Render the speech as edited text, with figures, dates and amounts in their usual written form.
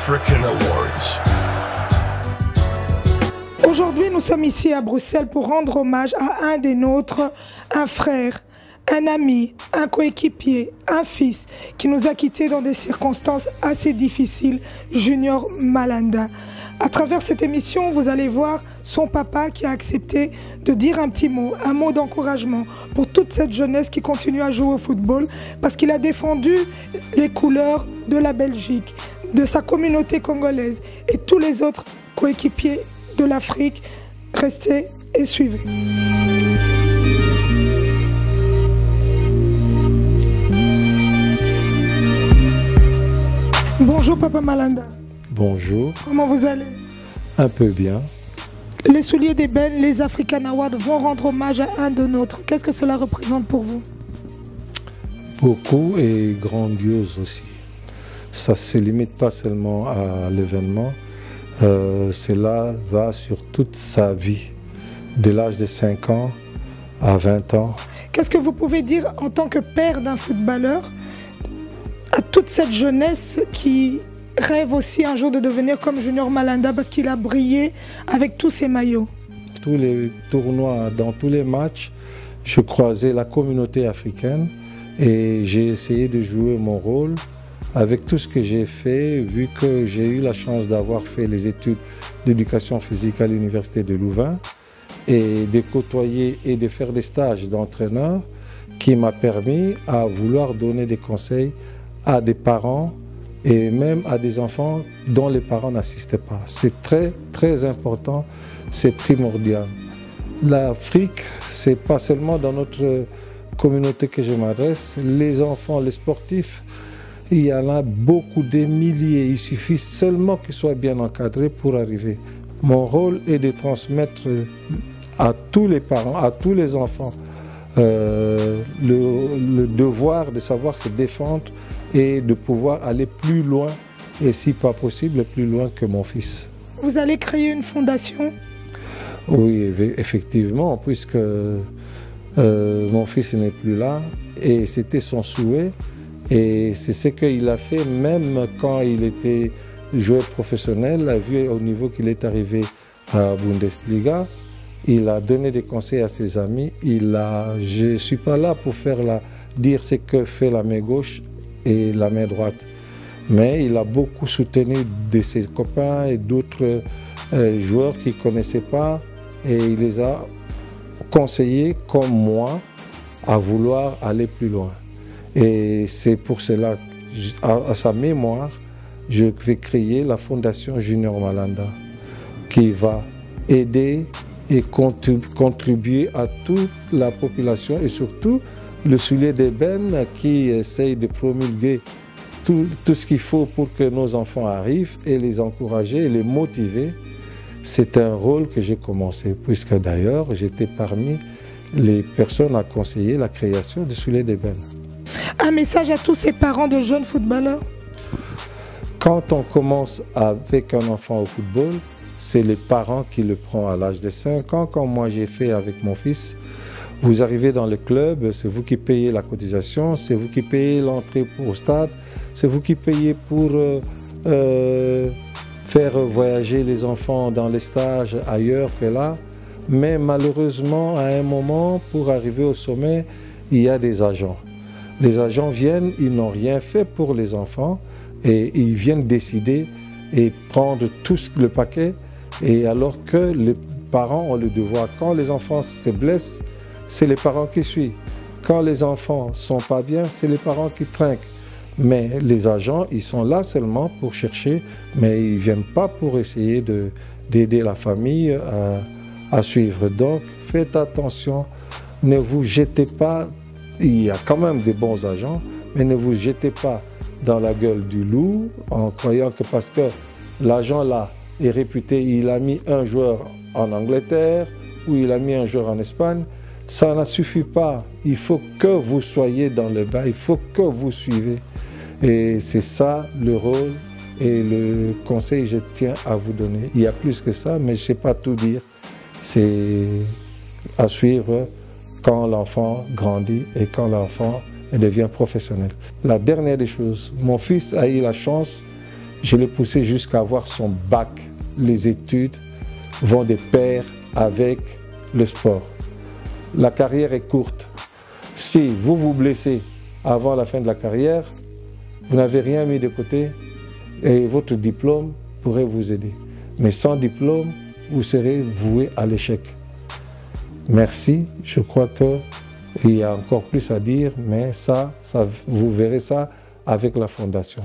African Awards. Aujourd'hui, nous sommes ici à Bruxelles pour rendre hommage à un des nôtres, un frère, un ami, un coéquipier, un fils qui nous a quittés dans des circonstances assez difficiles, Junior Malanda. À travers cette émission, vous allez voir son papa qui a accepté de dire un petit mot, un mot d'encouragement pour toute cette jeunesse qui continue à jouer au football parce qu'il a défendu les couleurs de la Belgique, de sa communauté congolaise et tous les autres coéquipiers de l'Afrique. Restez et suivez. Bonjour Papa Malanda. Bonjour. Comment vous allez? Un peu bien. Les souliers d'ébène, les African Awards vont rendre hommage à un de nôtres. Qu'est-ce que cela représente pour vous? Beaucoup et grandiose aussi. Ça ne se limite pas seulement à l'événement. Cela va sur toute sa vie, de l'âge de 5 ans à 20 ans. Qu'est-ce que vous pouvez dire en tant que père d'un footballeur à toute cette jeunesse qui rêve aussi un jour de devenir comme Junior Malanda parce qu'il a brillé avec tous ses maillots? Tous les tournois, dans tous les matchs, je croisais la communauté africaine et j'ai essayé de jouer mon rôle avec tout ce que j'ai fait, vu que j'ai eu la chance d'avoir fait les études d'éducation physique à l'université de Louvain et de côtoyer et de faire des stages d'entraîneur qui m'a permis à vouloir donner des conseils à des parents et même à des enfants dont les parents n'assistaient pas. C'est très, très important, c'est primordial. L'Afrique, c'est pas seulement dans notre communauté que je m'adresse. Les enfants, les sportifs, il y en a beaucoup, des milliers. Il suffit seulement qu'ils soient bien encadrés pour arriver. Mon rôle est de transmettre à tous les parents, à tous les enfants, le devoir de savoir se défendre et de pouvoir aller plus loin, et si pas possible, plus loin que mon fils. Vous allez créer une fondation? Oui, effectivement, puisque mon fils n'est plus là, et c'était son souhait, et c'est ce qu'il a fait même quand il était joueur professionnel, vu au niveau qu'il est arrivé à Bundesliga. Il a donné des conseils à ses amis. Je ne suis pas là pour dire ce que fait la main gauche et la main droite. Mais il a beaucoup soutenu de ses copains et d'autres joueurs qu'il ne connaissait pas. Et il les a conseillés, comme moi, à vouloir aller plus loin. Et c'est pour cela, à sa mémoire, je vais créer la Fondation Junior Malanda qui va aider et contribuer à toute la population et surtout le soulier d'ébène qui essaye de promulguer tout ce qu'il faut pour que nos enfants arrivent et les encourager et les motiver. C'est un rôle que j'ai commencé, puisque d'ailleurs j'étais parmi les personnes à conseiller la création du soulier d'ébène. Un message à tous ces parents de jeunes footballeurs? Quand on commence avec un enfant au football, c'est les parents qui le prennent à l'âge de 5 ans, comme moi j'ai fait avec mon fils. Vous arrivez dans le club, c'est vous qui payez la cotisation, c'est vous qui payez l'entrée au stade, c'est vous qui payez pour faire voyager les enfants dans les stages ailleurs que là. Mais malheureusement, à un moment, pour arriver au sommet, il y a des agents. Les agents viennent, ils n'ont rien fait pour les enfants et ils viennent décider et prendre tout le paquet. Et alors que les parents ont le devoir, quand les enfants se blessent, c'est les parents qui suivent. Quand les enfants ne sont pas bien, c'est les parents qui trinquent. Mais les agents, ils sont là seulement pour chercher, mais ils ne viennent pas pour essayer d'aider la famille à suivre. Donc, faites attention, ne vous jetez pas, il y a quand même des bons agents, mais ne vous jetez pas dans la gueule du loup en croyant que parce que l'agent là est réputé, il a mis un joueur en Angleterre ou il a mis un joueur en Espagne, ça ne suffit pas. Il faut que vous soyez dans le bain, il faut que vous suivez. Et c'est ça le rôle et le conseil que je tiens à vous donner. Il y a plus que ça, mais je ne sais pas tout dire. C'est à suivre quand l'enfant grandit et quand l'enfant devient professionnel. La dernière des choses, mon fils a eu la chance Je l'ai poussé jusqu'à avoir son bac. Les études vont de pair avec le sport. La carrière est courte. Si vous vous blessez avant la fin de la carrière, vous n'avez rien mis de côté et votre diplôme pourrait vous aider. Mais sans diplôme, vous serez voué à l'échec. Merci, je crois qu'il y a encore plus à dire, mais ça, vous verrez ça avec la Fondation.